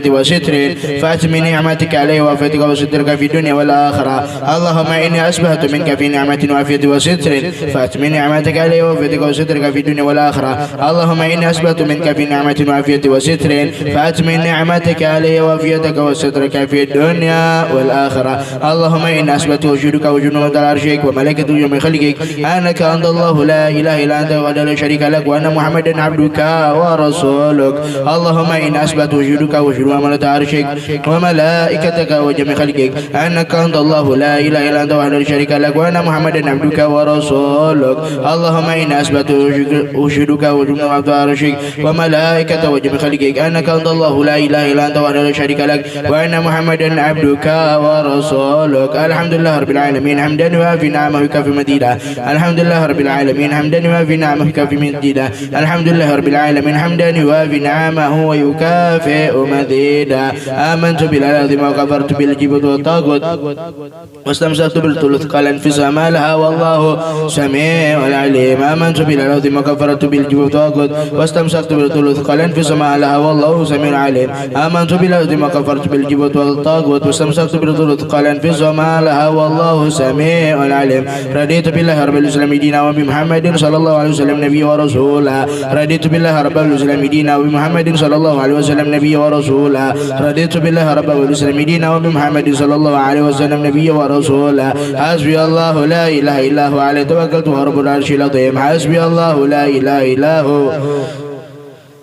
وستر فأتم نعمتك عليه وعافيتك وسترك في الدنيا والآخرة. اللهم إني أسبحت منك في نعمة وعافية وستر فأتم نعمتك عليه وعافيتك وسترك في الدنيا والآخرة. اللهم إني أسبحت منك في نعمة وعافية وستر فأتم نعمتك عليه وعافيتك وسترك في الدنيا والآخرة. اللهم إني أثبت وجودك وجنود عرشك وملائكة يوم خلقك أنك أنت الله لا إله إلا أنت وحدك لا شريك لك وأن محمدا عبدك ورسولك. اللهم إني أثبت وجودك وجنود عرشك وملائكتك وجميع خلقك أنك أنت الله لا إله إلا أنت وحدك لا شريك لك وأن محمدا عبدك ورسولك. اللهم إني أثبت وجودك وجنود عرشك وملائكة وجميع خلقك أنك أنت الله لا إله إلا أنت وحدك لا شريك لك وأن محمدا عبدك ورسولك. الحمد لله رب العالمين حمدا يوافي نعمه ويكافئ مزيدا. الحمد لله رب العالمين حمدا يوافي نعمه ويكافئ مزيدا. الحمد لله رب العالمين حمدا يوافي نعمه ويكافئ مزيدا. آمنت بالله العظيم وكفرت بالجبت والطاغوت واستمسكت بالثلث قال انفس ما لها والله سميع عليم. آمنت بالله العظيم وكفرت بالجبت والطاغوت واستمسكت بالثلث قال انفس ما لها والله سميع عليم. آمنت بالله العظيم وكفرت بالجبت والطاغوت واستمسكت بالثلث قال انفس ما لها والله سميع عليم. رضيت بالله رب الإسلام دينا وبمحمد صلى الله عليه وسلم نبي ورسولا. رضيت بالله رب الإسلام دينا وبمحمد صلى الله عليه وسلم نبي ورسولا. رضيت بالله رب الإسلام دينا وبمحمد صلى الله عليه وسلم نبي ورسولا. حسبي الله لا إله إلا هو عليه توكلت ورب العرش العظيم. حسبي الله لا إله إلا هو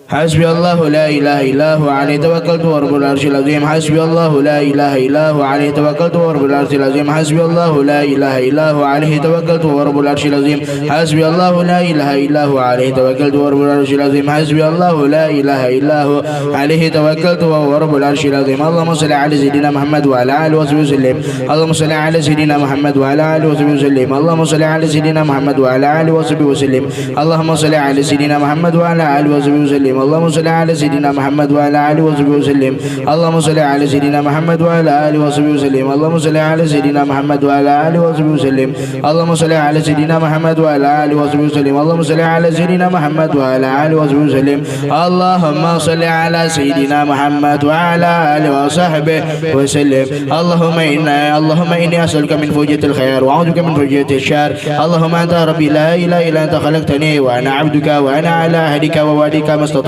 حسبي الله لا إله إلا هو عليه توكلت ورب العرش العظيم. حسبي الله لا إله إلا هو عليه توكلت ورب العرش العظيم. حسبي الله لا إله إلا هو عليه توكلت ورب العرش العظيم. حسبي الله لا إله إلا هو عليه توكلت ورب العرش العظيم. حسبي الله لا إله إلا هو عليه توكلت ورب العرش العظيم. اللهم صل على سيدنا محمد وعلى آله وصحبه وسلم. اللهم صل على سيدنا محمد وعلى آله وصحبه وسلم. اللهم صل على سيدنا محمد وعلى آله وصحبه وسلم. اللهم صل على سيدنا محمد وعلى آله وصحبه وسلم. اللهم صل على سيدنا محمد وعلى آله وصحبه وسلم. اللهم صل على سيدنا محمد وعلى آله وصحبه وسلم. اللهم صل على سيدنا محمد وعلى آله وصحبه وسلم. اللهم صل على سيدنا محمد وعلى آله وصحبه وسلم. اللهم صل على سيدنا محمد وعلى آله وصحبه وسلم. اللهم صل على سيدنا محمد وعلى آله وصحبه وسلم. اللهم إني أسألك من فوجة الخير وأعوذ بك من فوجة الشر. اللهم أنت ربي لا إله إلا أنت خلقتني وأنا عبدك وأنا على عهدك ووعدك ما استطعت.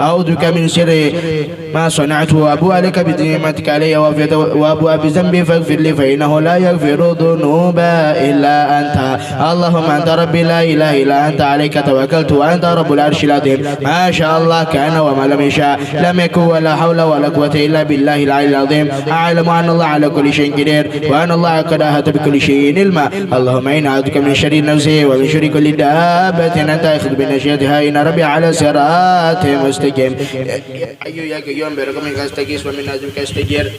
أعوذ بك من شر ما صنعت وأبوء لك بنعمتك علي وأبوء بذنبي فاغفر لي فإنه لا يغفر الذنوب إلا أنت. اللهم أنت ربي لا إله إلا أنت عليك توكلت وأنت رب العرش العظيم. ما شاء الله كان وما لم يشاء لم يكن ولا حول ولا قوة إلا بالله العلي العظيم. أعلم أن الله على كل شيء قدير وأن الله قد أحاط بكل شيء علما. اللهم إني أعوذ بك من شر نفسي ومن شر كل دابة أنت آخذ بناصيتها إن ربي على صراط مستقيم. أيها يا قيوم برقم كاستقيس ومن نازل كاستجير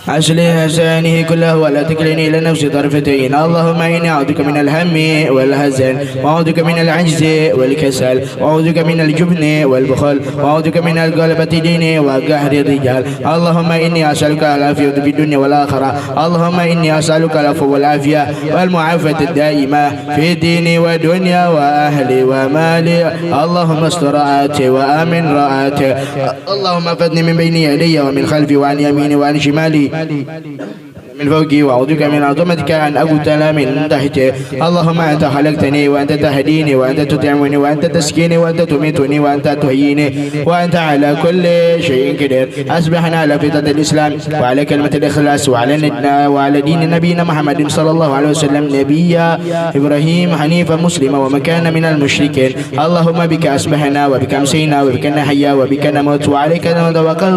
أصلح لسانه كله ولا تكلني إلى نفسي طرفتين. اللهم إني أعوذ بك من الهم والحزن وأعوذ بك من العجز والكسل وأعوذ بك من الجبن والبخل وأعوذ بك من غلبة الدين وقهر الرجال. اللهم إني أسألك العافية في الدنيا والآخرة. اللهم إني أسألك العفو والعافية والمعافاة الدائمة في ديني ودنيا وأهلي ومالي. اللهم استر رعاتي وآمن رعاتي. اللهم فدني من بين يدي ومن خلفي وعن يميني وعن شمالي من فوقي وأعوذ بك من عظمتك أن أغتال من تحتي. اللهم أنت خلقتني وأنت تهديني وأنت تطعمني وأنت تسكيني وأنت تميتني وأنت تحييني وأنت على كل شيء قدير. أصبحنا على فطرة الإسلام وعلى كلمة الإخلاص وعلى دين نبينا محمد صلى الله عليه وسلم نبيا إبراهيم حنيفا مسلما ومن كان من المشركين. اللهم بك أصبحنا وبك أمسينا وبك نحيا وبك نموت وعليك نتوكل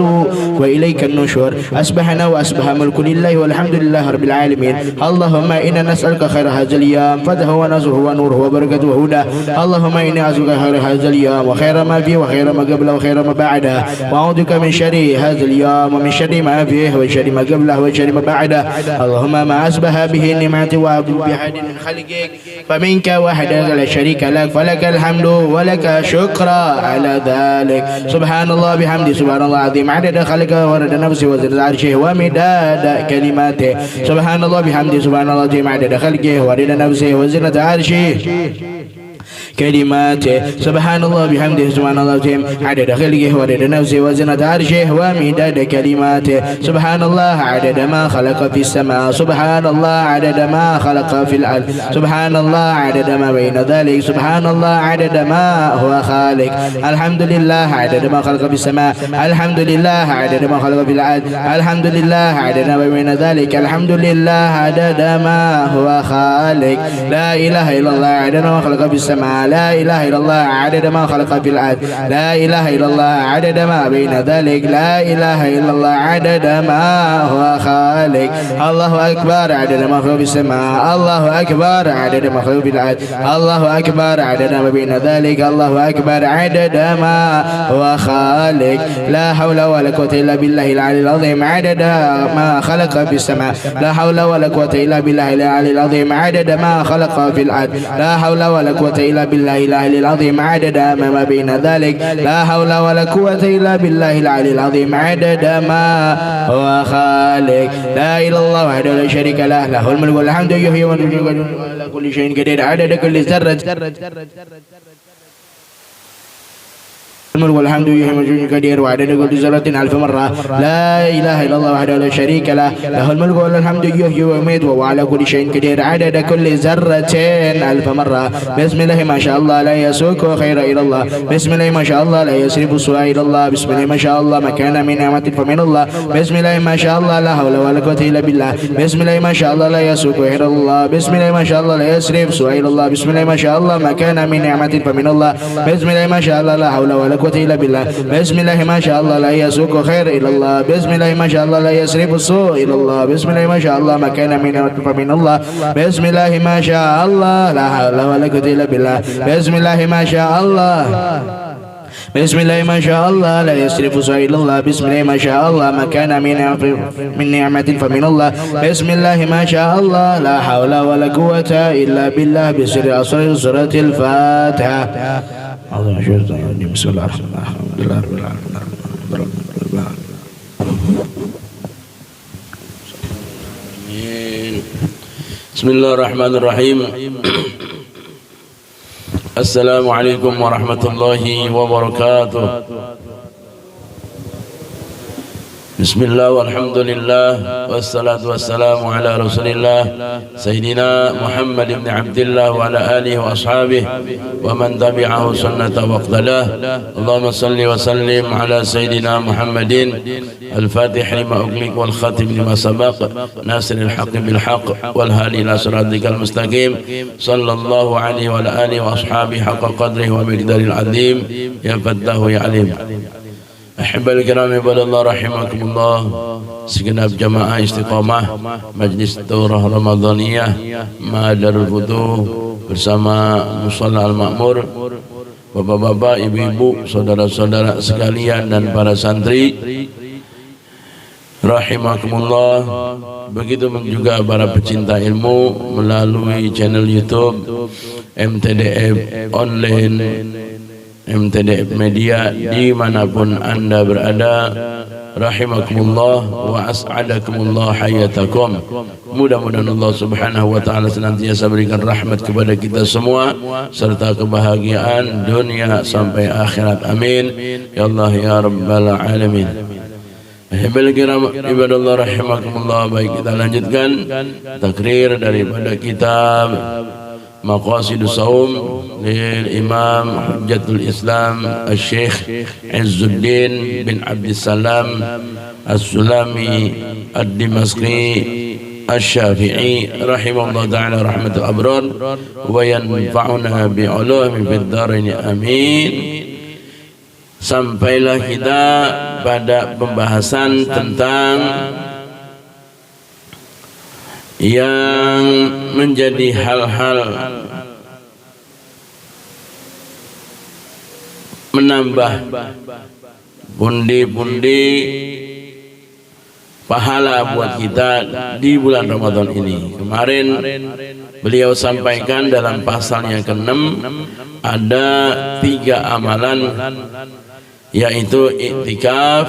وإليك النشور. أصبحنا وأصبح ملك لله والحمد لله رب العالمين. اللهم إنا نسألك خير هذا اليوم فتحه ونصره ونوره وبركته وهداه. اللهم إني أسألك خير هذا اليوم وخير ما فيه وخير ما قبله وخير ما بعده وأعوذ بك من شر هذا اليوم ومن شر ما فيه وشر ما قبله وشر ما بعده. اللهم ما أصبح به النعمة وأبو بحد من خلقك فمنك وحدك لا شريك لك فلك الحمد ولك شكر على ذلك. سبحان الله بحمده سبحان الله العظيم عدد خلقه ورد نفسه وزنة عرشه ومداد كلماته. سبحان الله بحمده سبحان الله العظيم عدد خلقه ورد نفسه وزنة عرشه كلماته سبحان الله بحمده سبحان الله العظيم عدد خلقه وعدد نفسه وزنة عرشه ومداد كلماته سبحان الله عدد ما خلق في السماء سبحان الله عدد ما خلق في الأرض سبحان الله عدد ما بين ذلك سبحان الله عدد ما هو خالق الحمد لله عدد ما خلق في السماء الحمد لله عدد ما خلق في الأرض الحمد لله عدد ما بين ذلك الحمد لله عدد ما هو خالق لا إله إلا الله عدد ما خلق في السماء لا إله إلا الله عدد ما خلق في الأرض لا إله إلا الله عدد ما بين ذلك لا إله إلا الله عدد ما هو خالق الله أكبر عدد ما خلق في السماء الله أكبر عدد ما خلق في الأرض الله أكبر عدد ما بين ذلك الله أكبر عدد ما هو خالق لا حول ولا قوة إلا بالله العلي العظيم عدد ما خلق في السماء لا حول ولا قوة إلا بالله العلي العظيم عدد ما خلق في الأرض لا حول ولا قوة إلا بالله العلي العظيم عدد ما بين ذلك لا حول ولا قوة إلا بالله العلي العظيم عدد ما هو خالق لا إله إلا الله وحده لا شريك له له الملك والحمد يحيي ويميت وعلى كل شيء قدير عدد كل ذرة الملك والحمد لله مجيد قدير وعدد كل ذرة ألف مرة لا إله إلا الله وحده لا شريك له له الملك والحمد يحيي ويميت وهو على كل شيء قدير عدد كل ذرة ألف مرة بسم الله ما شاء الله لا يسوق خير إلى الله بسم الله ما شاء الله لا يصرف السوء إلى الله بسم الله ما شاء الله ما كان من نعمة فمن الله بسم الله ما شاء الله لا حول ولا قوة إلا بالله بسم الله ما شاء الله لا يسوق خير الله بسم الله ما شاء الله لا يصرف السوء إلى الله بسم الله ما شاء الله ما كان من نعمة فمن الله بسم الله ما شاء الله لا حول ولا قوة إلا بالله بسم الله ما شاء الله لا يسوق خير إلى الله بسم الله ما شاء الله لا يصرف السوء إلى الله بسم الله ما شاء الله ما كان من نعمة فمن الله بسم الله ما شاء الله لا حول ولا قوة إلا بالله بسم الله ما شاء الله بسم الله ما شاء الله لا يصرف السوء إلى الله بسم الله ما شاء الله ما كان من نعمة فمن الله بسم الله ما شاء الله لا حول ولا قوة إلا بالله بسر أسر سورة الفاتحة بسم الله الرحمن الرحيم بسم الله الرحمن الرحيم السلام عليكم ورحمة الله وبركاته بسم الله والحمد لله والصلاة والسلام على رسول الله سيدنا محمد بن عبد الله وعلى آله وأصحابه ومن تبعه سنة واقتداه اللهم صل وسلم على سيدنا محمد الفاتح لما أغلق والخاتم لما سبق ناصر الحق بالحق والهادي إلى صراطك المستقيم صلى الله عليه وعلى آله وأصحابه حق قدره ومقداره العظيم يا فتاه يا عليم Ahibal kiram ibadallah rahimakumullah. Segenap jamaah istiqamah Majlis Daurah Ramadaniyah Madarul Futuh bersama Musalla Al-Ma'mur, bapak-bapak, ibu-ibu, saudara-saudara sekalian dan para santri rahimakumullah. Begitu juga para pecinta ilmu melalui channel YouTube MTDF Online, MTDF Media, dimanapun anda berada, rahimakumullah wa as'adakumullah hayatakum. Mudah-mudahan Allah subhanahu wa ta'ala senantiasa berikan rahmat kepada kita semua serta kebahagiaan dunia sampai akhirat, amin ya Allah ya rabbal alamin. Ahibal kiram ibadallah rahimakumullah. Baik, kita lanjutkan takrir daripada kitab Maqasidus Saum lil Imam Hujjatul Islam Al-Syekh Izzuddin bin Abdissalam As-Sulami Ad-Dimasqi Asy-Syafi'i rahimahullah ta'ala rahmatul abrar wa yanfa'una bi'ulumi fid dharain amin. Sampailah kita pada pembahasan tentang yang menjadi hal-hal menambah pundi-pundi pahala buat kita di bulan Ramadan ini. Kemarin beliau sampaikan dalam pasal yang ke-6 ada 3 amalan, yaitu iktikaf,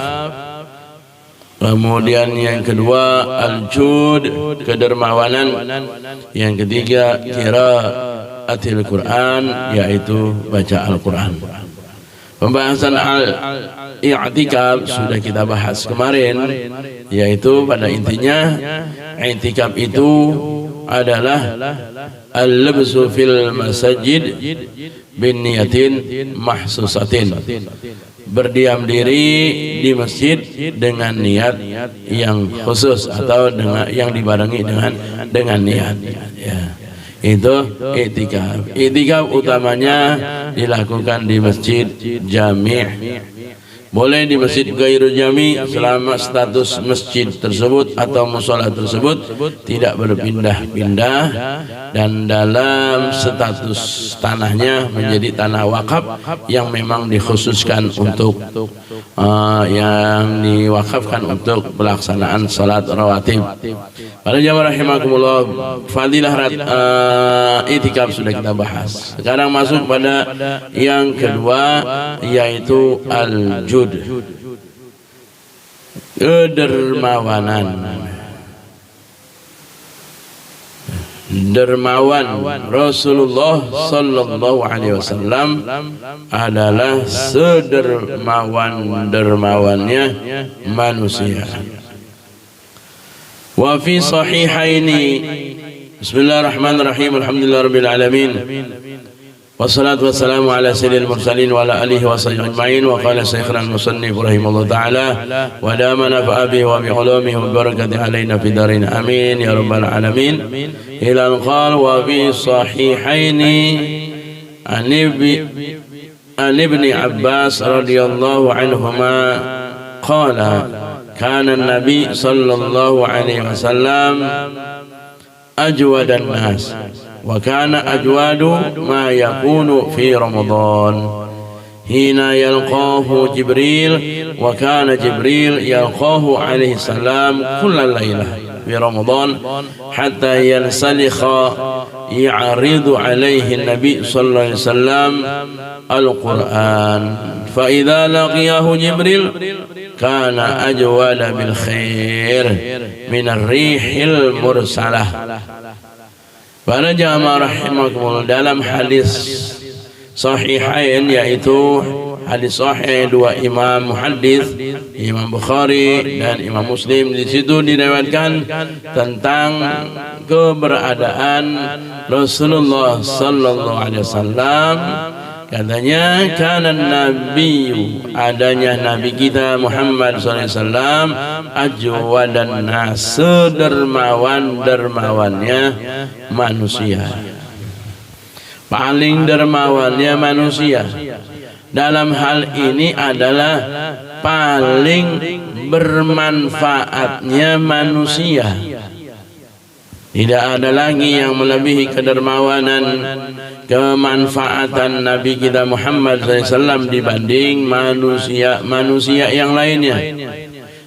kemudian yang kedua al-jud, kedermawanan, yang ketiga qiraatil Quran, yaitu baca Al-Quran. Pembahasan i'tikaf sudah kita bahas kemarin, yaitu pada intinya i'tikaf itu adalah al-labsu fil masajid bin niyatin mahsusatin, berdiam diri di masjid dengan niat yang khusus atau dengan yang dibarengi dengan niat, ya. Itu i'tikaf. I'tikaf utamanya dilakukan di masjid jami'. Boleh di masjid ghairu jami' selama status masjid tersebut atau mushola tersebut tidak berpindah-pindah dan dalam status tanahnya menjadi tanah wakaf yang memang dikhususkan untuk yang diwakafkan untuk pelaksanaan salat rawatib. Para jamaah rahimakumullah, fadilah i'tikaf sudah kita bahas. Sekarang masuk pada yang kedua, yaitu al-jud, kedermawanan. Dermawan Rasulullah sallallahu alaihi wasallam adalah sedermawan-dermawannya manusia. Wa fi sahihaini, bismillahirrahmanirrahim, alhamdulillahirabbil alamin, wassalatu wassalamu ala sayyidil mursalin wa ala alihi wa sahbihi ajma'in. Wa qala syekhul musannif rahimahullah ta'ala wa dama nafa'a bihi wa bi ulumihi wa barakatihi alaina fid darin amin ya rabbal alamin. Ila qala wa fi sahihaini an ibni Abbas radhiyallahu anhuma qala kana an-nabi sallallahu alaihi wasallam ajwadan nas wa kana ajwadu ma yakunu fi Ramadan hina yalqahu Jibril, wa kana Jibril yalqahu alaihi salam kullal lailah fi Ramadan hatta yansalikha ya'ridu alaihi nabi sallallahu alaihi wasallam al-Quran, fa idza laqiyahu Jibril kana ajwada bil khair min ar-rihil mursalah. Para jamaah rahimakumullah, dalam hadis sahihain, yaitu hadis sahih dua imam muhaddits, Imam Bukhari dan Imam Muslim, di situ diriwayatkan tentang keberadaan Rasulullah sallallahu alaihi wasallam. Katanya kana nabiyyu, adanya nabi kita Muhammad sallallahu alaihi wasallam, ajwadan nas, sedermawan-dermawannya manusia, paling dermawannya manusia. Dalam hal ini adalah paling bermanfaatnya manusia. Tidak ada lagi yang melebihi kedermawanan, kemanfaatan Nabi kita Muhammad SAW dibanding manusia yang lainnya.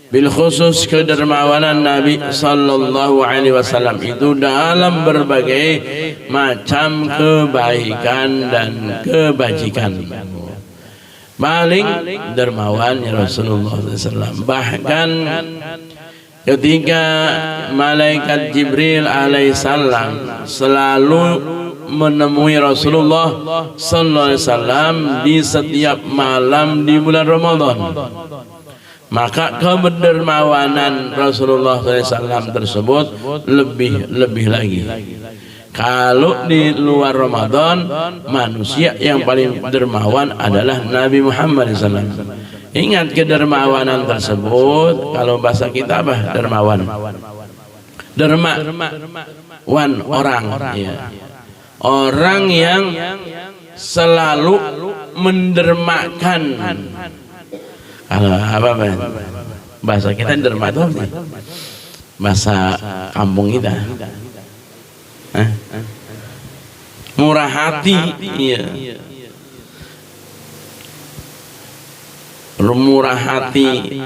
Bil khusus kedermawanan Nabi sallallahu alaihi wasallam itu dalam berbagai macam kebaikan dan kebajikan. Paling dermawan ya Rasulullah SAW. Bahkan ketika malaikat Jibril alaihissalam selalu menemui Rasulullah sallallahu alaihi wasallam di setiap malam di bulan Ramadan, maka kedermawanan Rasulullah SAW tersebut lebih lagi. Kalau di luar Ramadan, manusia yang paling dermawan adalah Nabi Muhammad SAW. Ingat kedermawanan tersebut, kalau bahasa kita apa? Dermawan. Dermawan orang, ya. Orang yang selalu mendermakan. Kalau apa bahasa kita derma itu apa? Bahasa kampung kita. Murah hati, iya. Murah hati,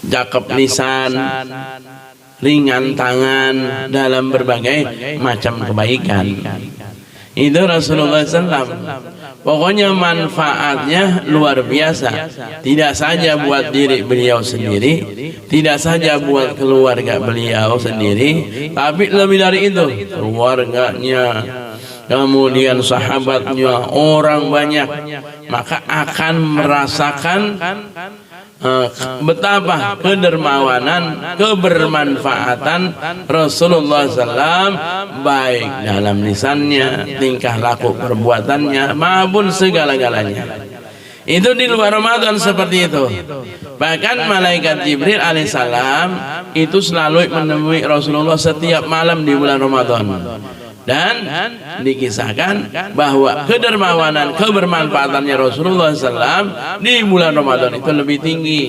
cakep lisan, ringan tangan dalam berbagai macam kebaikan. Itu Rasulullah SAW. Pokoknya manfaatnya luar biasa. Tidak saja buat diri beliau sendiri, tidak saja buat keluarga beliau sendiri, tapi lebih dari itu, keluarganya, kemudian sahabatnya, orang banyak, maka akan merasakan betapa kedermawanan, kebermanfaatan Rasulullah SAW, baik dalam lisannya, tingkah laku perbuatannya, maupun segala-galanya. Itu di luar Ramadan seperti itu. Bahkan malaikat Jibril alaihissalam itu selalu menemui Rasulullah setiap malam di bulan Ramadan. Dan dikisahkan bahwa kedermawanan, kebermanfaatannya Rasulullah SAW di bulan Ramadan itu lebih tinggi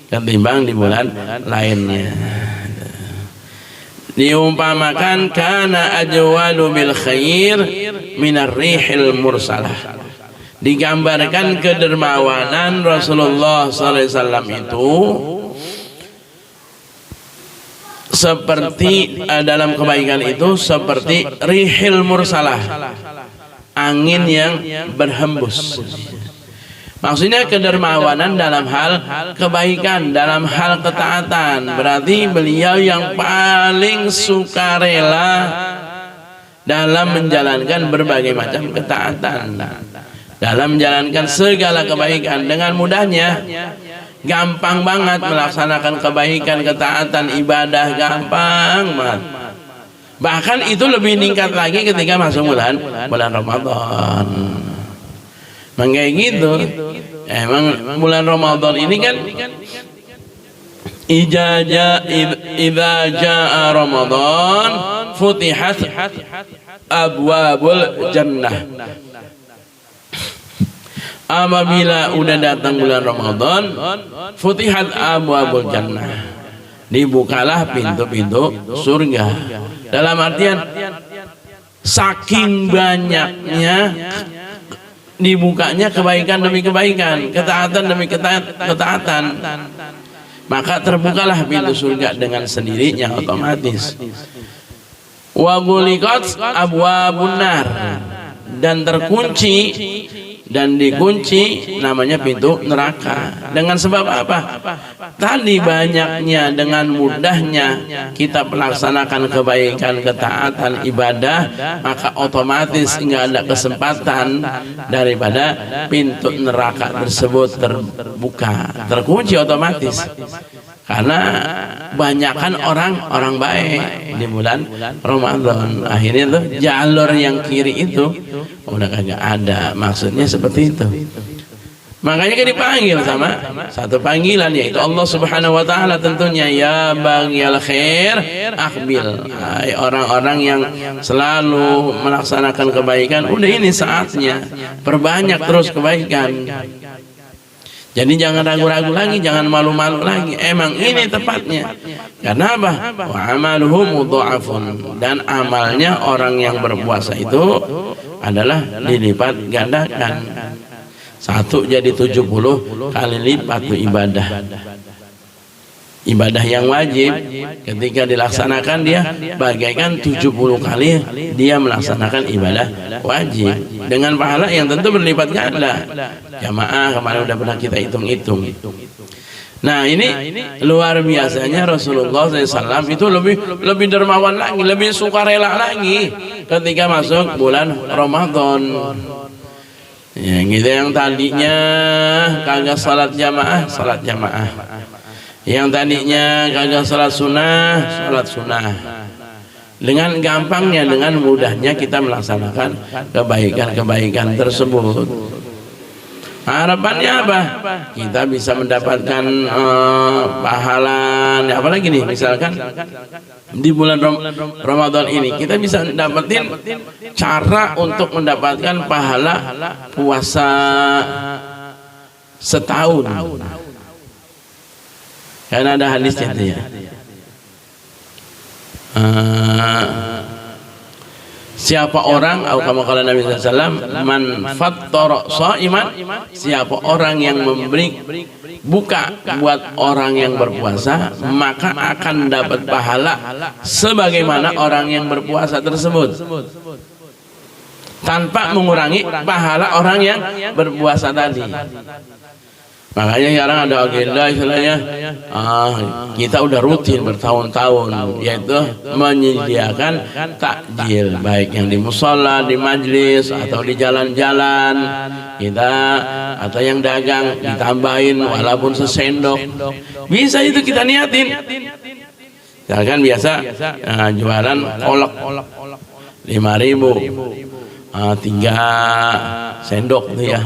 ketimbang di bulan lainnya. Diumpamakan kana ajwalu bil khair minar rihil mursalah. Digambarkan kedermawanan Rasulullah SAW itu seperti dalam kebaikan itu seperti rihil mursalah, angin yang berhembus. Maksudnya kedermawanan dalam hal kebaikan, dalam hal ketaatan. Berarti beliau yang paling sukarela dalam menjalankan berbagai macam ketaatan, dalam menjalankan segala kebaikan. Dengan mudahnya, gampang banget melaksanakan kebaikan, ketaatan, ibadah, gampang banget. Bahkan itu lebih meningkat lagi ketika masuk bulan Ramadan. Memang kayak gitu. Emang bulan Ramadan ini kan idza jaa Ramadan futihat abwabul jannah. Apabila udah datang bulan Ramadan, futihat abwabul jannah, dibukalah pintu-pintu surga. Dalam artian saking banyaknya dibukanya kebaikan demi kebaikan, ketaatan demi ketaatan, maka terbukalah pintu surga dengan sendirinya, otomatis. Wa ghuliqat abwabun nar, dan terkunci dan dikunci namanya pintu neraka. Dengan sebab apa? Tadi banyaknya, dengan mudahnya kita melaksanakan kebaikan, ketaatan, ibadah, maka otomatis nggak ada kesempatan daripada pintu neraka tersebut terbuka, terkunci otomatis. Karena banyakkan orang baik di bulan Ramadan. Akhirnya tuh jalur yang kiri itu udah kagak ada. Maksudnya seperti itu. Makanya kan dipanggil sama satu panggilan, yaitu Allah Subhanahu wa Ta'ala tentunya, ya baghiyal khair aqbil. Orang-orang yang selalu melaksanakan kebaikan, udah ini saatnya perbanyak terus kebaikan. Jadi jangan ragu-ragu lagi, jangan malu-malu lagi. Emang ini tepatnya. Karena apa? Wa amaluhu mudha'afun. Dan amalnya orang yang berpuasa itu adalah dilipat gandakan. 1 jadi 70 kali lipat tuh ibadah. Ibadah yang wajib ketika dilaksanakan dia bagaikan 70 kali dia melaksanakan ibadah wajib, dengan pahala yang tentu berlipat ganda. Jamaah kemarin udah pernah kita hitung-hitung. Nah ini luar biasanya Rasulullah SAW itu lebih dermawan lagi, lebih sukarela lagi ketika masuk bulan Ramadan. Ya gitu, yang tadinya kagak salat jamaah, salat jamaah. Yang tadinya kagak salat sunnah. Dengan gampangnya, dengan mudahnya kita melaksanakan kebaikan-kebaikan tersebut. Harapannya apa? Kita bisa mendapatkan pahala. Apalagi nih, misalkan di bulan Ramadan ini kita bisa dapetin cara untuk mendapatkan pahala puasa setahun. Karena ada hadisnya itu ya. Siapa orang, atau kama qala Nabi SAW, man fattara shaiman, siapa orang yang memberi buka buat orang yang berpuasa, maka akan dapat pahala sebagaimana orang yang berpuasa tersebut. tanpa mengurangi pahala orang yang berpuasa tadi. Makanya sekarang ada agenda istilahnya, kita udah rutin bertahun-tahun, yaitu menyediakan takjil, baik yang di mushola, di majlis, atau di jalan-jalan kita, atau yang dagang ditambahin walaupun sesendok. Bisa itu kita niatin. Misalkan biasa jualan kolak 5.000, 3 sendok tuh ya,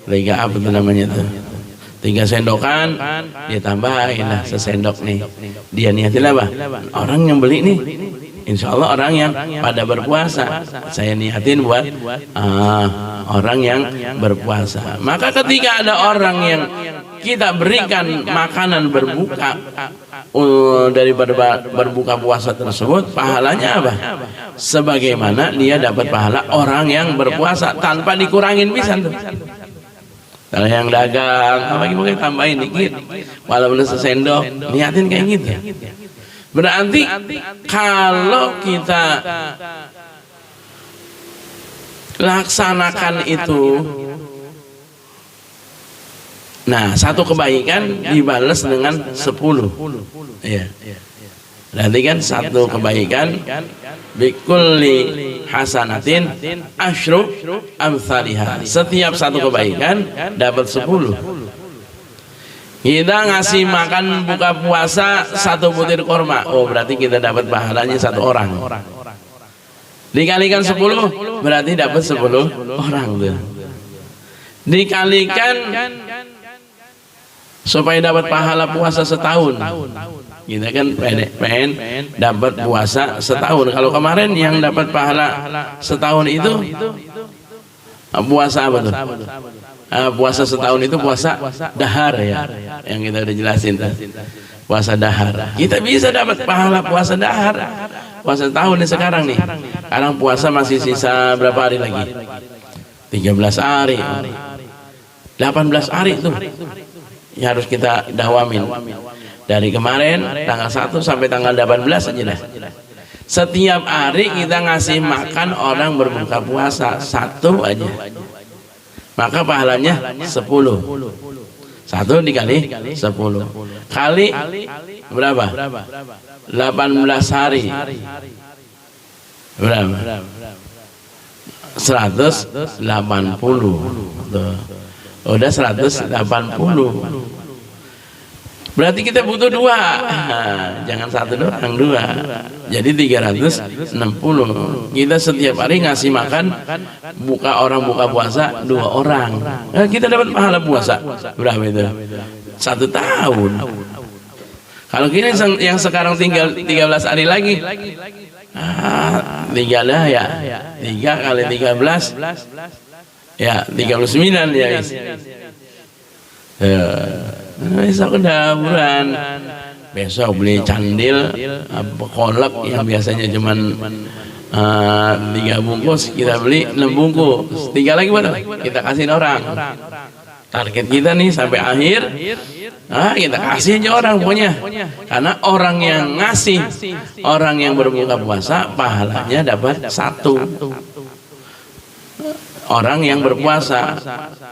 3 apa tuh namanya tuh, 3 sendokan dia tambahin lah sesendok nih, dia niatin apa? Orang yang beli nih insya Allah orang yang pada berpuasa, saya niatin buat orang yang berpuasa. Maka ketika ada orang yang kita berikan makanan berbuka daripada berbuka puasa tersebut, pahalanya apa? Sebagaimana dia dapat pahala orang yang berpuasa tanpa dikurangin pisan tuh. Kalau yang dagang, mungkin tambahin dikit, walaupun sesendok, niatin kayak gitu. Berarti kalau kita laksanakan itu, nah satu kebaikan dibalas dengan 10. Iya. Berarti kan satu kebaikan bikulli hasanatin asyru amsalihah. Setiap satu kebaikan dapat 10. Kita ngasih makan buka puasa 1 butir korma, oh berarti kita dapat pahalanya 1 orang. Dikalikan 10 berarti dapat 10 orang tuh. Dikalikan supaya dapat pahala puasa setahun. Kita kan pengen dapat puasa setahun. Kalau kemarin yang dapat pahala setahun itu puasa apa tuh? Puasa setahun itu puasa dahar ya, yang kita udah jelasin tuh. Puasa dahar. Kita bisa dapat pahala puasa dahar. Puasa setahun nih sekarang nih. Sekarang puasa masih sisa berapa hari lagi? 13 hari. 18 hari tuh. Ya harus kita dawamin. Dari kemarin tanggal 1 sampai tanggal 18 aja dah. Setiap hari kita ngasih makan orang berbuka puasa 1 aja, maka pahalanya 10. 1 dikali 10 kali berapa? 18 hari berapa? 180. Tuh. Udah 180. Berarti kita butuh 2, jangan 1 doang, 2. Jadi 360. Kita setiap hari ngasih makan orang buka puasa 2 orang. Kita dapat pahala puasa berapa itu? 1 tahun. Kalau kita yang sekarang tinggal 13 hari lagi, 3 dah ya, 3 kali 13 ya 39 ya. Besok udah bulan, besok beli candil kolak yang biasanya cuman 3 bungkus, kita beli 6 bungkus, 3 lagi buat kita kasih orang. Target kita nih sampai akhir, kita kasih aja orang pokoknya, karena orang yang ngasih, orang yang berbuka puasa pahalanya dapat 1 orang yang berpuasa,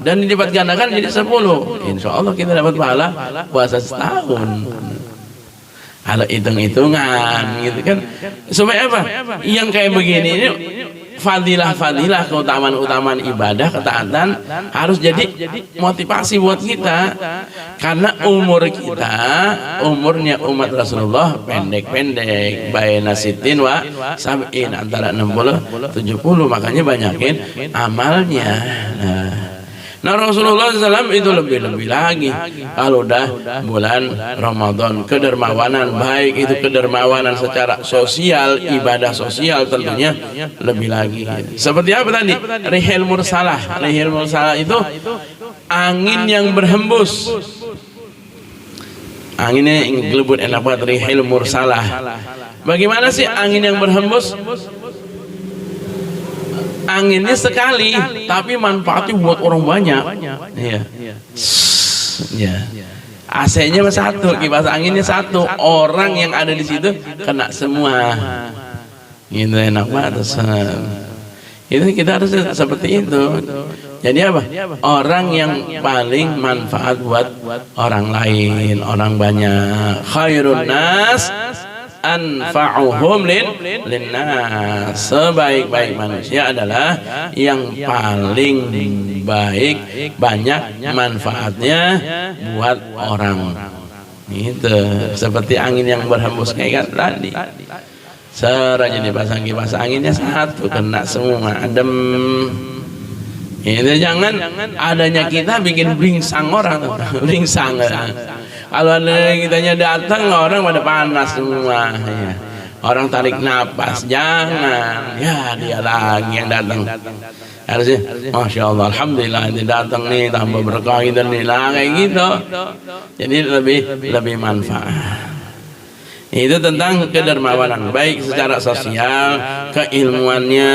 dan dilipat gandakan jadi 10. Insya Allah kita dapat pahala puasa setahun. Kalau hitung-hitungan gitu kan, supaya apa? Yang kayak begini ini fadilah-fadilah, keutamaan-keutamaan ibadah, ketaatan harus jadi motivasi buat kita, karena umur kita, umurnya umat Rasulullah pendek-pendek, baina sitin wa sab'in, antara 60-70, makanya banyakin amalnya. Nah Rasulullah SAW itu lebih-lebih lagi kalau udah bulan Ramadan, kedermawanan, baik itu kedermawanan secara sosial, ibadah sosial tentunya lebih lagi. Seperti apa tadi? Rihil mursalah. Rihil mursalah itu angin yang berhembus. Anginnya gelebut enak banget, rihil mursalah. Bagaimana sih angin yang berhembus? Anginnya sekali, tapi manfaatnya buat orang banyak. Iya. Ya. AC-nya 1, kipas anginnya 1, orang yang ada di situ kena semua. Gitu enak banget. Itu kita harus seperti itu. Jadi apa? Orang yang paling manfaat buat orang lain, orang banyak. Khairun nas anfa'uhum linnas. Sebaik-baik manusia adalah yang paling baik, banyak manfaatnya buat orang. Itu seperti angin yang berhembus kayak tadi. Seranya dipasang kipas anginnya satu, kena semua, adem. Itu jangan adanya kita bikin bringsang orang, bringsang. Kalau ada kitanya datang, orang pada panas semua. Ya. Orang tarik napas, jangan. Ya dia lagi yang datang. Harusnya, masya Allah, alhamdulillah ini datang nih, tambah berkah gitu nih, lah kayak gitu. Jadi lebih manfaat. Itu tentang kedermawanan, baik secara sosial, keilmuannya,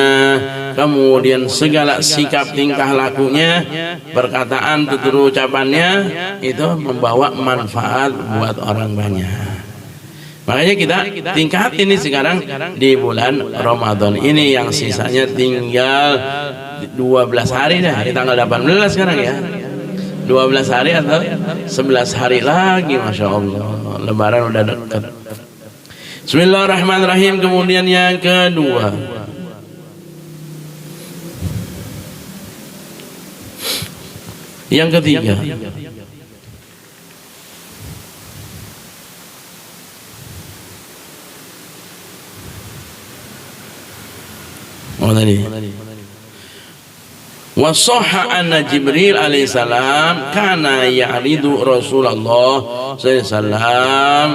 kemudian segala sikap tingkah lakunya, perkataan, tutur ucapannya, itu membawa manfaat buat orang banyak. Makanya kita tingkat ini sekarang di bulan Ramadan ini yang sisanya tinggal 12 hari dah, di tanggal 18 sekarang ya. 12 hari atau 11 hari lagi, masya Allah, Lebaran udah dekat. Bismillahirrahmanirrahim. Kemudian yang kedua, yang ketiga, wasahha anna Jibril alaihissalam kana ya'ridu Rasulullah sallallahu alaihi wasallam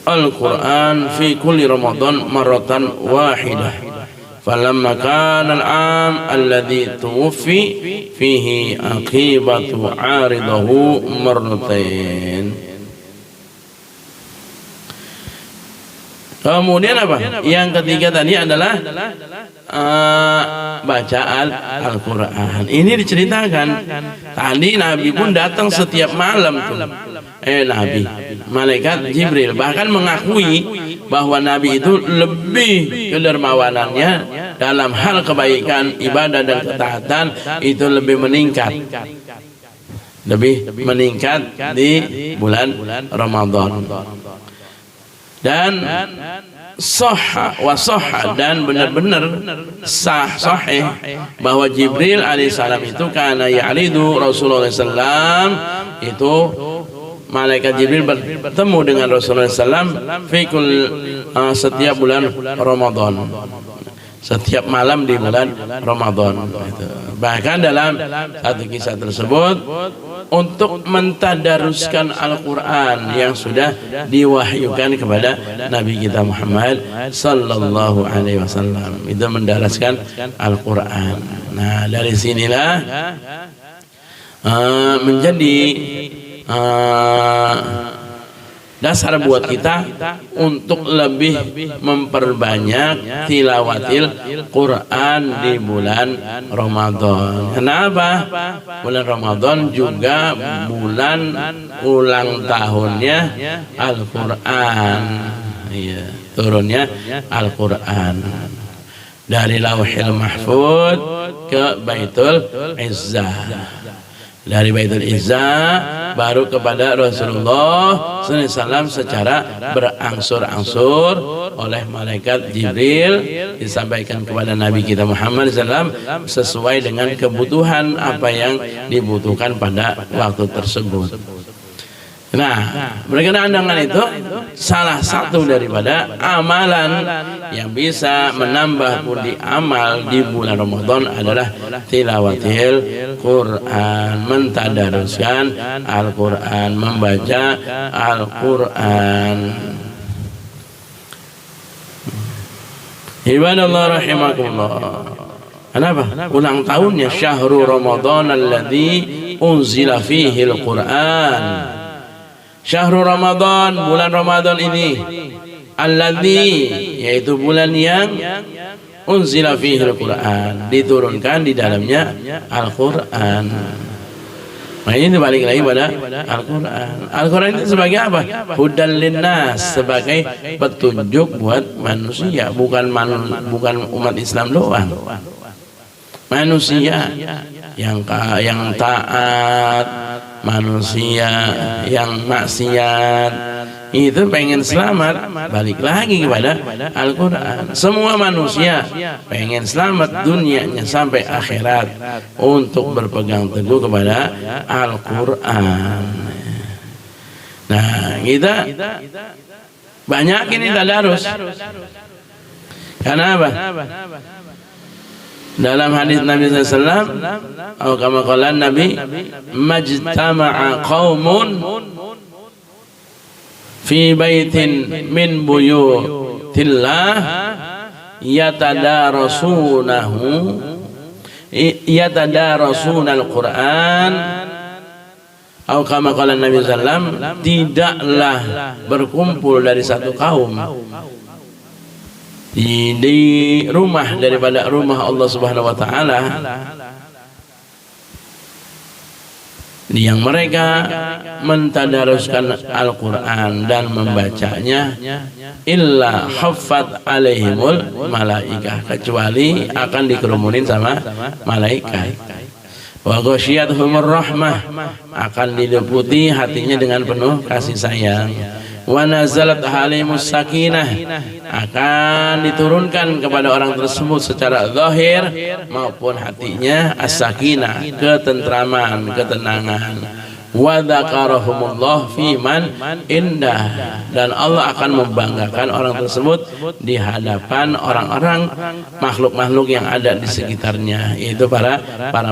Al-Quran fi kulli Ramadan marratan wahidah. Falamma kana al-'am alladhi tuwfi fihi aqibatu 'aridahu marratain. Kemudian apa? Yang ketiga tadi adalah bacaan Al-Quran. Ini diceritakan tadi Nabi pun datang setiap malam tuh. Nabi, malaikat Jibril bahkan mengakui bahwa Nabi itu lebih kedermawanannya dalam hal kebaikan, ibadah dan ketaatan itu lebih meningkat di bulan Ramadan. Dan sahha wa sahha, dan benar-benar sahih bahwa Jibril alaihissalam itu kana ya'ridu Rasulullah sallam, itu malaikat Jibril bertemu dengan Rasulullah sallam setiap bulan Ramadan, setiap malam di bulan Ramadan. Bahkan dalam satu kisah tersebut untuk mentadaruskan Al-Quran yang sudah diwahyukan kepada Nabi kita Muhammad sallallahu alaihi wasallam, itu mendaraskan Al-Quran. Nah, dari sinilah menjadi dasar buat kita untuk lebih memperbanyak tilawatil Quran di bulan Ramadan. Kenapa? Bulan Ramadan juga bulan ulang tahunnya Al-Quran. Iya, turunnya Al-Quran dari Lauhil Mahfuz ke Baitul Izzah. Dari Baitul Izzah baru kepada Rasulullah SAW secara berangsur-angsur oleh malaikat Jibril, disampaikan kepada Nabi kita Muhammad SAW sesuai dengan kebutuhan apa yang dibutuhkan pada waktu tersebut. Nah, berkenaan dengan itu, salah satu daripada amalan yang bisa menambah budi amal di bulan Ramadan adalah tilawatil Quran, mentadaruskan Al-Quran, membaca Al-Quran. Ibadallah rahimakumullah. Kenapa? Ulang tahunnya syahrul Ramadan alladzi unzila fihi Al-Quran. Syahrul Ramadan, bulan Ramadan ini, alladzi, yaitu bulan yang unzila fihi Al-Quran, diturunkan di dalamnya Al-Quran. Nah ini balik lagi pada Al-Quran. Al-Quran itu sebagai apa? Hudal linnas, sebagai petunjuk buat manusia, bukan umat Islam doang. Manusia yang taat, manusia yang maksiat itu pengen selamat, balik lagi kepada Al-Quran. Semua manusia pengen selamat dunianya sampai akhirat untuk berpegang teguh kepada Al-Quran. Nah kita banyak ini tadarus. Karena apa? Dalam hadis Nabi SAW, atau kama qala Nabi, majtama'a qaumun fi baitin min buyutillah yatadarasuunal Quran, atau kama qala Nabi SAW, tidaklah berkumpul dari satu kaum di rumah daripada rumah Allah Subhanahu wa taala yang mereka mentadaruskan Al-Quran dan membacanya, illa haffat alaihimul malaikah, kecuali akan dikerumunin sama malaikat. Wa ghasyiyatuhumur rahmah, akan diliputi hatinya dengan penuh kasih sayang. Wa nazalat halimus sakinah, akan diturunkan kepada orang tersebut secara zahir maupun hatinya as-sakinah, ketentraman, ketenangan. Wa dzakarahumullah fi man indah, dan Allah akan membanggakan orang tersebut di hadapan orang-orang makhluk-makhluk yang ada di sekitarnya, yaitu para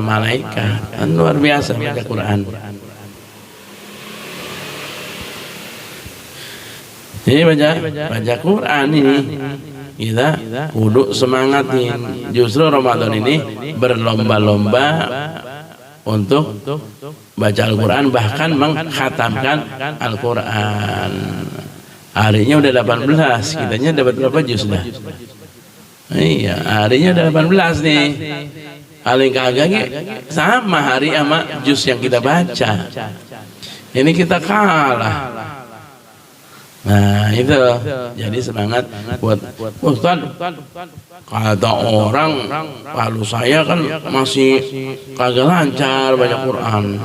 malaikat. Luar biasa baca Quran. Jadi baca Quran ini kita kudu semangatin. Justru Ramadan ini berlomba-lomba untuk baca Al-Quran, bahkan mengkhatamkan Al-Quran. Harinya udah 18, kitanya dapat berapa juz dah? Iya, harinya udah 18 nih. Paling kagak sama hari sama juz yang kita baca. Ini kita kalah. Nah itu jadi semangat buat Ustaz. Kata orang, kalau saya kan masih kagak lancar baca Quran.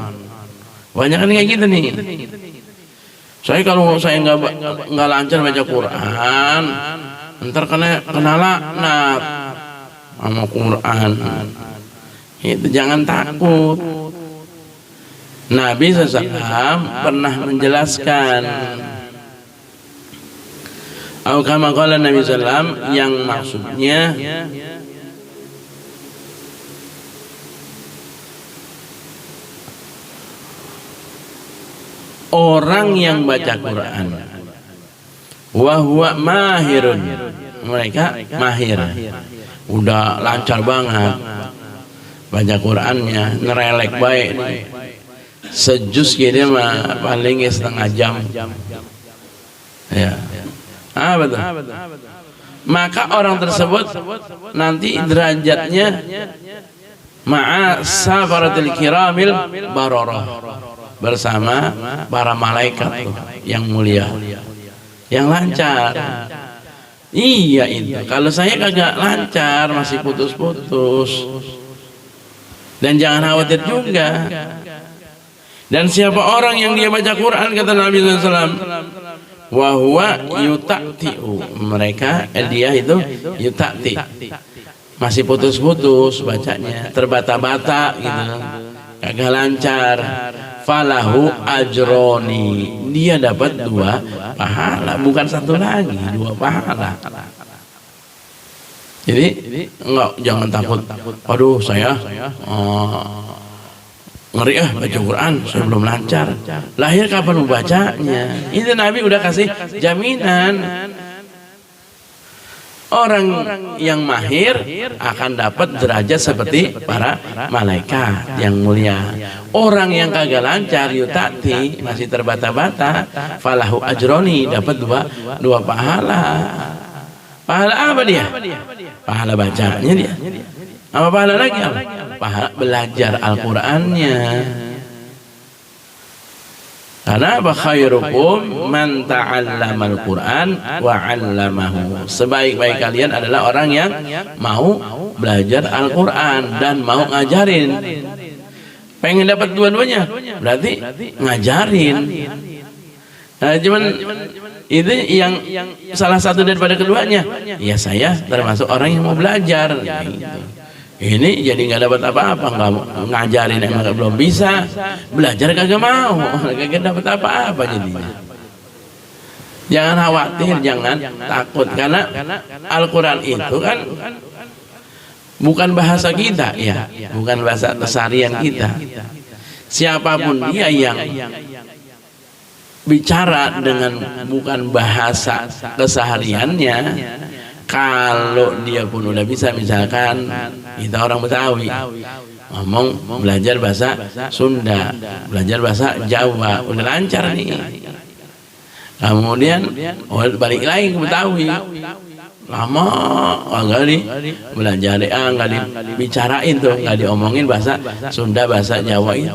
Banyak kan kayak gitu nih. Kalau saya nggak lancar baca Quran, ntar kena laknat sama Quran. Itu jangan takut. Nabi SAW pernah menjelaskan, atau kama qala Nabi SAW, yang maksudnya orang yang baca Quran wa huwa mahirun, mereka mahir, udah lancar banget baca Qurannya, nerelek baik nih. Sejus gini mah paling setengah jam ya. Betul. Maka orang tersebut nanti derajatnya ma'a safaratil kiramil bararah, bersama para malaikat yang mulia, yang lancar. Iya itu. Kalau saya kagak lancar, masih putus-putus. Dan jangan khawatir juga. Dan siapa orang yang dia baca Quran, kata Nabi SAW, wa huwa yuta'tiu, mereka dia itu yuta'ti, masih putus-putus bacanya, terbata-bata gitu, kagak lancar, falahu ajroni, dia dapat 2 pahala, bukan 1 lagi, 2 pahala. Jadi jangan takut, aduh saya ngeri baca Quran, saya belum lancar. Lahir kapan membacanya? Itu Nabi udah kasih jaminan. Orang yang mahir akan dapat derajat seperti para malaikat yang mulia. Orang yang kagak lancar, yutati, masih terbata-bata, falahu ajroni, dapat 2 pahala. Pahala apa dia? Pahala bacanya dia. Apa pahala lagi? Pahala belajar Al-Qurannya. Karena apa? Khairukum man ta'allamal Qur'an wa 'allamahu. Sebaik-baik kalian adalah orang yang mau belajar Al-Qur'an dan mau ngajarin. Pengen dapat dua-duanya, berarti ngajarin. Nah, cuman itu yang salah satu daripada keduanya. Ya saya termasuk orang yang mau belajar. Gitu. Ini jadi nggak dapat apa-apa, nggak ngajarin emang belum bisa, belajar kagak mau, kagak dapat apa-apa jadinya. Jangan khawatir, jangan takut, karena Al-Quran itu kan bukan bahasa kita, ya, bukan bahasa keseharian kita. Siapapun dia yang bicara dengan bukan bahasa kesehariannya, kalau dia pun udah bisa, misalkan kita orang Betawi ngomong belajar bahasa Sunda, belajar bahasa Jawa, udah lancar nih. Kemudian balik lagi ke Betawi, lama nggak belajar, nggak dibicarain tuh, nggak diomongin bahasa Sunda, bahasa Jawa itu,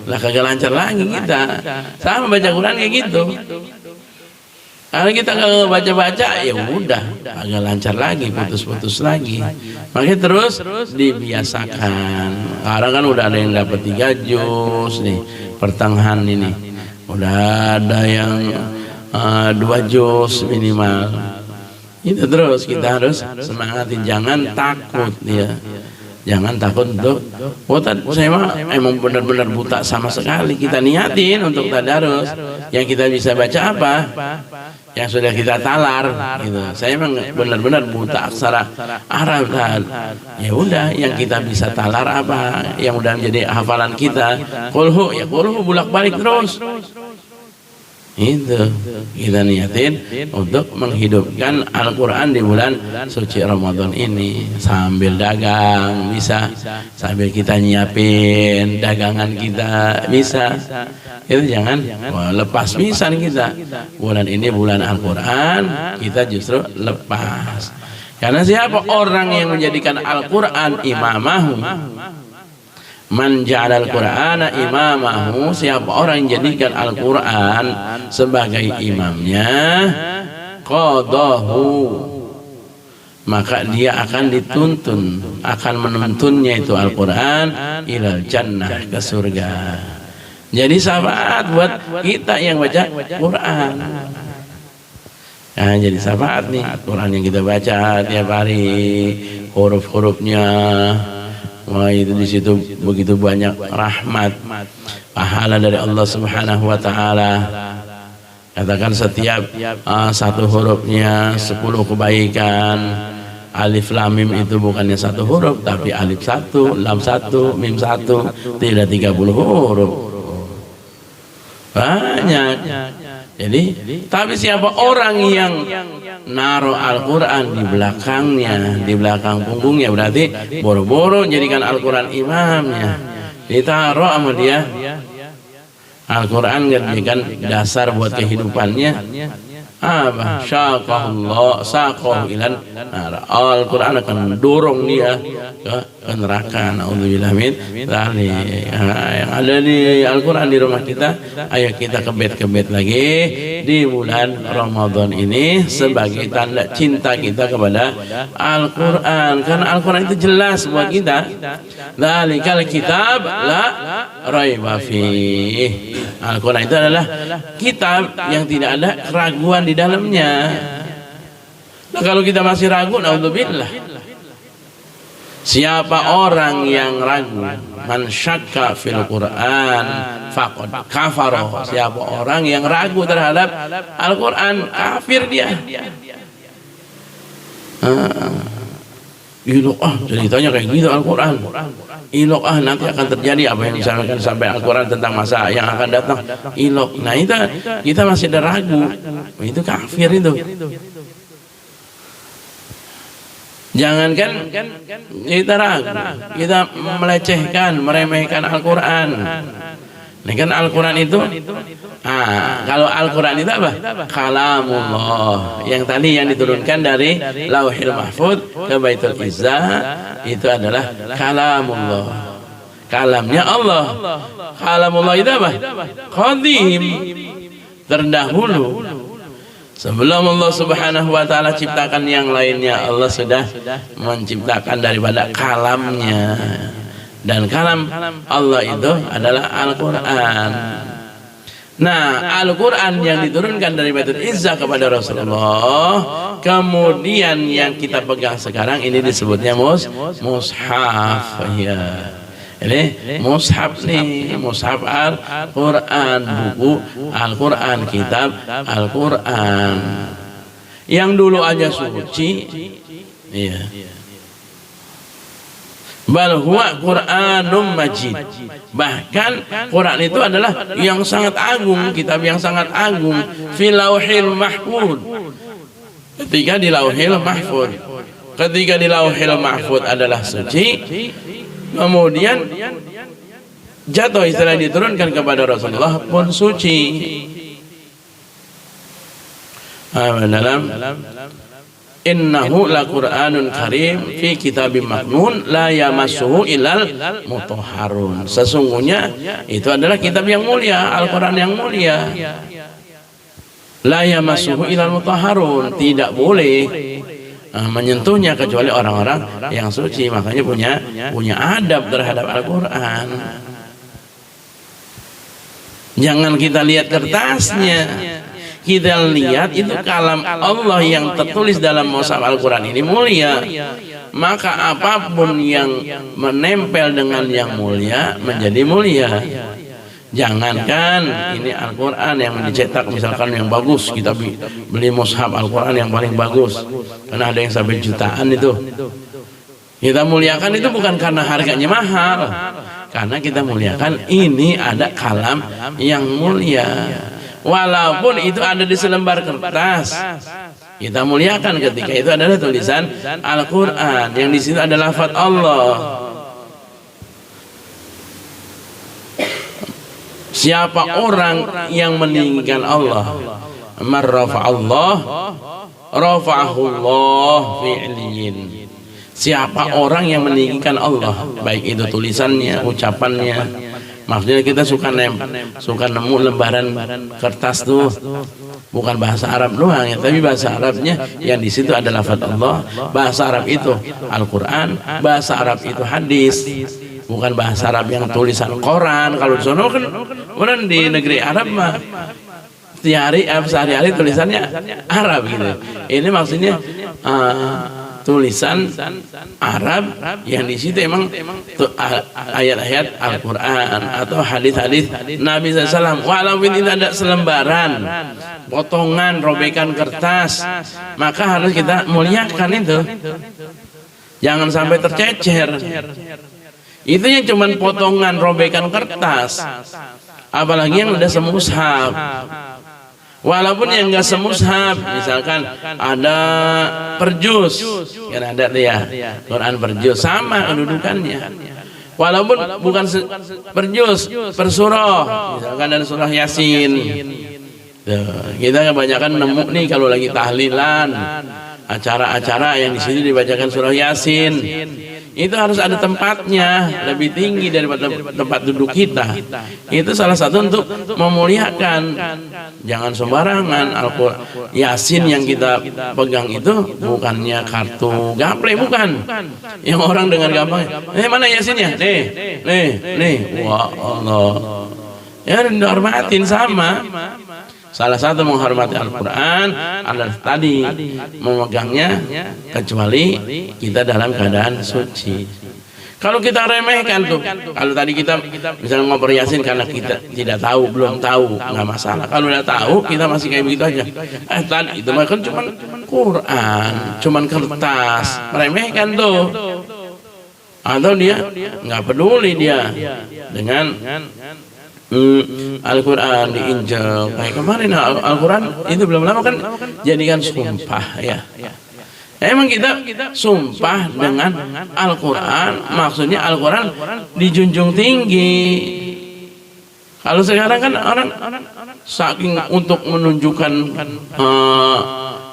lah kagak lancar lagi kita. Sama baca Quran kayak gitu. Kalau kita kalau baca-baca, ya udah agak lancar lagi, putus-putus lagi. Makanya terus dibiasakan. Sekarang kan udah ada yang dapat 3 juz nih, pertengahan ini. Udah ada yang 2 juz minimal. Itu terus kita harus semangatin, jangan takut ya. Jangan takut untuk saya mah emang benar-benar buta sama sekali. Kita niatin untuk tadarus. Yang kita bisa baca apa? Yang sudah kita talar gitu. Saya memang benar-benar buta aksara Arab kan. Ya udah, yang kita bisa talar apa? Yang udah menjadi hafalan kita. Qulhu, ya qulhu bolak-balik terus. Itu kita niatin untuk menghidupkan Al-Quran di bulan suci Ramadan ini, sambil dagang bisa, sambil kita nyiapin dagangan kita bisa. Itu jangan lepas pisan kita. Bulan ini bulan Al-Quran, kita justru lepas. Karena siapa orang yang menjadikan Al-Quran imamahu, man ja'alal Qur'ana imamahu, siapa orang yang jadikan Al-Quran sebagai imamnya, qadahu, maka dia akan dituntun, akan menuntunnya itu Al-Quran ilal jannah, ke surga. Jadi syafaat buat kita yang baca Quran. Nah, jadi syafaat nih Quran yang kita baca tiap hari, huruf-hurufnya. Wah, itu di situ begitu banyak rahmat, pahala dari Allah Subhanahu wa taala. Katakan setiap satu hurufnya 10 kebaikan. Alif lam mim itu bukannya 1 huruf, tapi alif 1, lam 1, mim 1, tidak 30 huruf. Banyak. Jadi, tapi siapa orang yang naruh Al-Quran di belakangnya, di belakang punggungnya, berarti boro-boro jadikan Al-Quran imamnya, ditaruh sama dia Al-Quran, jadikan dasar buat kehidupannya. Apa? Syaqahullah saqahu ilan nar. Al-Quran akan dorong dia ke neraka. Naudzubillah min dzalik. Yang ada di Al-Quran di rumah kita, ayo kita kebet-kebet lagi di bulan Ramadan ini sebagai tanda cinta kita kepada Al-Quran. Karena Al-Quran itu jelas buat kita. Dzalikal kitab la raiba fihi. Al-Quran itu adalah kitab yang tidak ada keraguan di dalamnya. Nah, kalau kita masih ragu, naudzubillah. Siapa orang yang ragu, man syakka fil Quran faqad kafara. Siapa orang yang ragu terhadap Al-Quran, kafir dia. Ilok ceritanya kayak gitu Al-Quran. Ilok nanti akan terjadi apa yang disampaikan sampai Al-Quran tentang masa yang akan datang. Ilok. Nah, itu kita masih ada ragu. Itu kafir itu. Jangankan kita ragu, kita melecehkan, meremehkan Al-Quran. Nah, kan Al-Quran itu, kalau Al-Quran itu apa? Kalamullah. Yang tadi yang diturunkan dari Lauhil Mahfuz ke Baitul Izzah, itu adalah kalamullah. kalamnya Allah. Kalamullah itu apa? Qadim, terdahulu. Sebelum Allah Subhanahu wa taala ciptakan yang lainnya, Allah sudah menciptakan daripada kalamnya. Dan kalam Allah itu adalah Al-Qur'an. Nah, Al-Qur'an yang diturunkan dari Baitul Izzah kepada Rasulullah, kemudian yang kita pegang sekarang ini disebutnya mushaf ya. Ini mushaf nih, mushaf Al-Quran, buku Al-Quran, kitab Al-Quran. Yang dulu aja suci, iya. Bal huwa Qur'anum Majid. Bahkan Quran itu adalah yang sangat agung, kitab yang sangat agung. Fil Lauhil Mahfuz. Ketika di Lauhil Mahfuz. Ketika di Lauhil Mahfuz adalah suci. Kemudian jatuh istilah diturunkan kepada Rasulullah pun suci. Dalam innahu laqur'anun karim fi kitabim maknun la yamassuhu illal mutahharun. Sesungguhnya itu adalah kitab yang mulia, Al-Qur'an yang mulia. La yamassuhu illal mutahharun, tidak boleh menyentuhnya kecuali orang-orang yang suci. Makanya punya adab terhadap Al-Quran. Jangan kita lihat kertasnya, kita lihat itu kalam Allah yang tertulis dalam mushaf Al-Quran ini mulia. Maka apapun yang menempel dengan yang mulia menjadi mulia. Jangankan ini Al-Quran yang dicetak misalkan yang bagus, kita beli mushaf Al-Quran yang paling bagus, karena ada yang sampai jutaan itu. Kita muliakan itu bukan karena harganya mahal, karena kita muliakan ini ada kalam yang mulia. Walaupun itu ada di selembar kertas, kita muliakan ketika itu adalah tulisan Al-Quran yang di situ ada lafaz Allah. Siapa orang yang meninggikan Allah, marrafa'allah rafa'ahullah fi'liyin. Siapa orang yang meninggikan Allah, baik itu tulisannya, ucapannya. Maksudnya kita suka nemu lembaran kertas tuh bukan bahasa Arab doang ya, tapi bahasa Arabnya yang di situ ada lafaz Allah. Bahasa Arab itu Al-Quran, bahasa Arab itu hadis. Bukan bahasa Arab yang tulisan Quran. Kalau di sana kan orang di negeri Arab mah sehari-hari tulisannya Arab gitu. Ini maksudnya tulisan Arab yang di situ emang ayat-ayat Al-Quran atau hadis-hadis Nabi SAW. Walaupun itu ada selembaran, potongan, robekan kertas, maka harus kita muliakan itu. Jangan sampai tercecer. Itu yang cuman potongan robekan kertas, apalagi yang udah semushaf. Walaupun yang enggak semushaf, misalkan ada perjuz, kan ada ya Quran perjuz, sama kedudukannya. Walaupun bukan perjuz, persurah, misalkan ada surah Yasin. Kita kebanyakan nemu nih kalau lagi tahlilan, acara-acara yang di sini dibacakan surah Yasin. Itu harus ada tempatnya, lebih tinggi daripada tempat duduk kita. Itu salah satu untuk memuliakan. Jangan sembarangan. Al-Quran Yasin yang kita pegang itu bukannya kartu gaple, bukan. Yang orang dengan gampang, mana Yasinnya? Nih. Wah Allah. Ya dihormatin sama. Salah satu menghormati Al-Quran adalah tadi memegangnya kecuali kita dalam keadaan suci. Kalau kita remehkan tuh, kalau tadi kita misalnya ngobrol Yasin karena kita tidak tahu, belum tahu, nggak masalah. Kalau udah tahu, kita masih kayak begitu aja. Tadi itu kan cuman Quran, cuman kertas, meremehkan tuh. Atau dia nggak peduli dia dengan Al-Quran diinjak. Kayak kemarin Al-Quran itu belum lama kan jadikan sumpah ya. Emang kita sumpah dengan Al-Quran, maksudnya Al-Quran dijunjung tinggi. Kalau sekarang kan orang saking untuk menunjukkan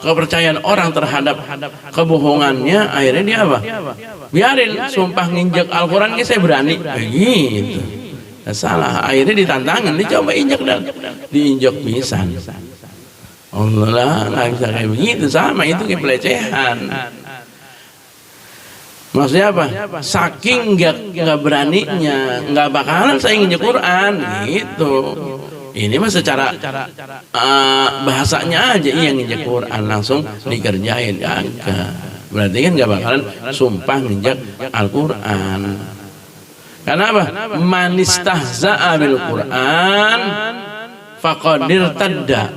kepercayaan orang terhadap kebohongannya, akhirnya dia apa? Biarin sumpah nginjek Al-Quran, saya berani begitu. Nah, salah, akhirnya ditantangin, dicoba injek dan diinjek pisan. Allah lah, nggak bisa kayak begitu, sama itu kayak pelecehan. Maksudnya apa? Saking nggak beraninya, nggak bakalan saya nginjek Quran gitu. Ini mah secara bahasanya aja yang nginjek Quran langsung dikerjain, kagak. Berarti kan nggak bakalan sumpah nginjek Al-Quran. Karena apa? Manistahza'a bil Quran faqadir tadda.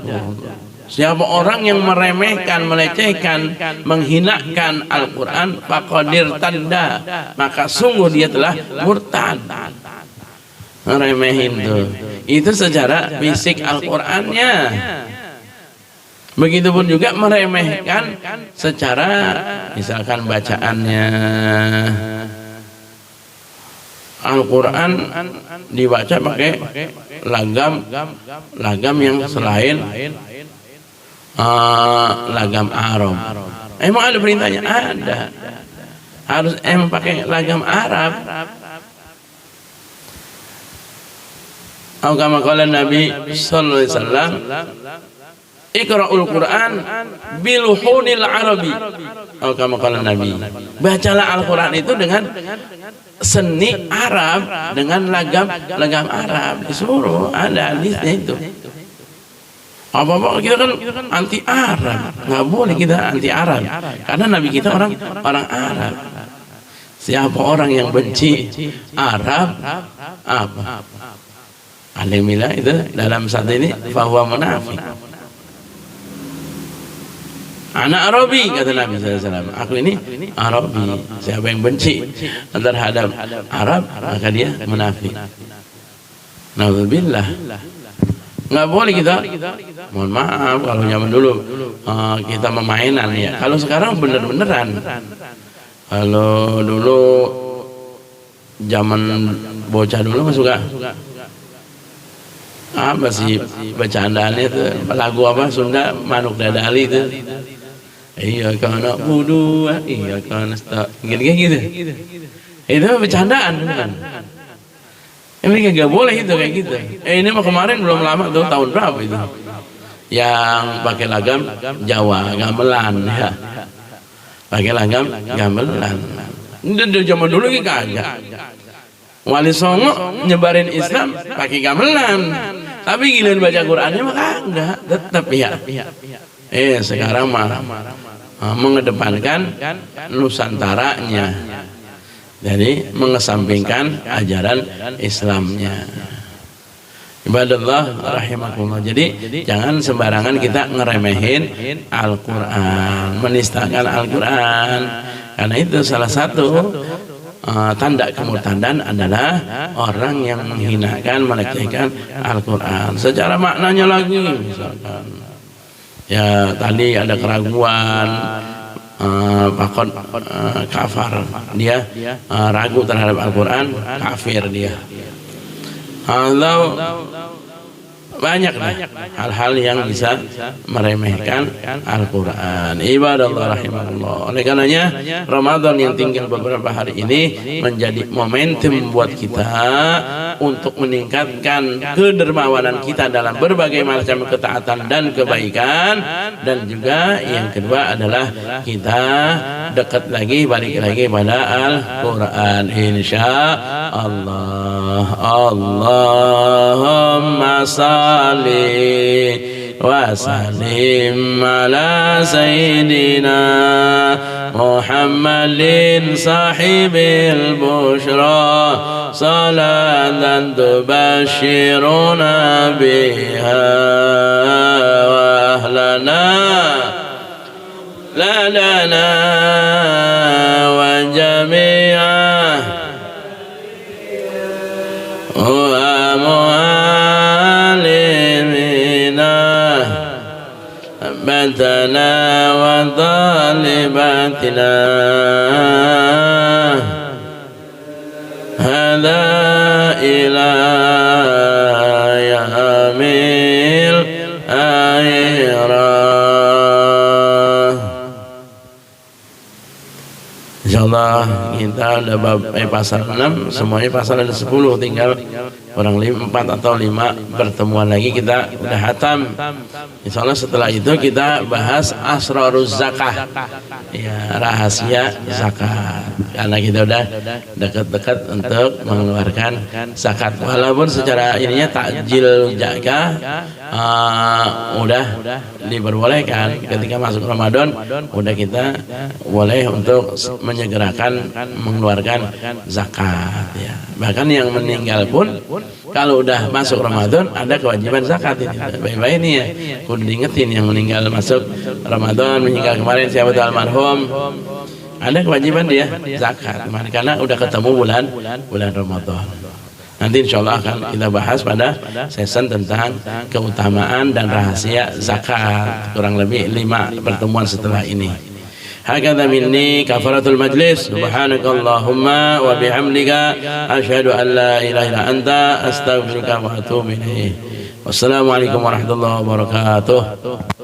Siapa orang yang meremehkan, melecehkan, menghinakan Al-Quran, faqadir tadda, maka sungguh dia telah murtad. Meremehin tuh, itu secara fisik Al-Qurannya. Begitupun juga meremehkan secara misalkan bacaannya. Al-Quran dibaca pakai lagam yang selain lagam Arab. Emang ada perintahnya? Ada. Harus emang pakai lagam Arab. Atau kama qala Nabi sallallahu alaihi wasallam, Iqra'ul Quran biluhunil Arabi. Atau kama qala Nabi, bacalah Al-Quran itu dengan seni Arab, dengan lagam Arab. Disuruh, ada hadisnya itu. Apa-apa kita kan anti Arab, nggak boleh kita anti Arab, karena Nabi kita orang Arab. Siapa orang yang benci Arab, apa? Alhamdulillah itu dalam saat ini fahuwa munafik. Anak Arabi, kata Nabi SAW, aku ini Arabi. Siapa yang benci terhadap Arab, maka dia munafik. Nauzubillah. Nggak boleh kita, mohon maaf kalau zaman dulu kita memainan ya. Kalau sekarang bener-beneran. Kalau dulu zaman bocah dulu mah suka apa sih bacaannya itu, lagu apa Sunda, Manuk Dadali itu. Iya karena budu, iya karena gitu. Itu bercandaan kan. Ini nggak boleh itu kayak gitu. Ini mah kemarin belum lama tuh, tahun berapa itu? Yang pakai lagam Jawa, gamelan ya. Pakai lagam gamelan. Ini dari zaman dulu lagi kagak. Wali Songo nyebarin Islam pakai gamelan. Tapi giliran baca Qur'annya mah kagak, tetap ya. Sekarang mah mengedepankan nusantaranya. Jadi mengesampingkan ajaran Islamnya. Ibadallah rahimakumullah. Jadi jangan sembarangan kita ngeremehin Al-Quran, menistakan Al-Quran. Karena itu salah satu tanda kemurtadan adalah orang yang menghinakan, melecehkan Al-Quran. Secara maknanya lagi, misalkan ya tadi ada keraguan, pakot kafar, dia ragu terhadap Al-Quran, kafir dia. Kalau banyak hal-hal yang bisa meremehkan Al-Quran. Ibadallah rahimahullah. Oleh karenanya Ramadan yang tinggal beberapa hari ini menjadi momentum buat kita untuk meningkatkan kedermawanan kita dalam berbagai macam ketaatan dan kebaikan. Dan juga yang kedua adalah kita dekat lagi, balik lagi pada Al-Quran, insya Allah. Allahumma salli wa sallim ala sayyidina Muhammadin sahibil bushra salatan tubashiruna biha wa ahlana ladana wa jami'ah wa mu'alimina batana wa talibatina hadha ila yamil akhirat. insyaallah kita udah pasal 6, semuanya pasal ada 10, tinggal kurang 4 atau 5 pertemuan lagi kita udah hatam. Insyaallah setelah itu kita bahas asraruz zakah, ya rahasia zakat, karena kita udah dekat-dekat untuk mengeluarkan zakat. Walaupun secara ininya takjil zakah udah diperbolehkan ketika masuk Ramadan, udah kita boleh untuk menyegerakan mengeluarkan zakat, ya. Bahkan yang meninggal pun kalau udah masuk Ramadan ada kewajiban zakat ini. Baik-baik ini ya, kudu diingetin yang meninggal masuk Ramadan, meninggal kemarin siapa tuh almarhum, ada kewajiban dia zakat karena udah ketemu bulan Ramadan. Nanti insya Allah akan kita bahas pada season tentang keutamaan dan rahasia zakat, kurang lebih 5 pertemuan setelah ini. Hakadha minni kafaratul majlis. Subhanakallahumma wa bihamdika asyhadu an la ilaha illa anta astaghfiruka wa atubu ilaik. Wassalamualaikum warahmatullahi wabarakatuh.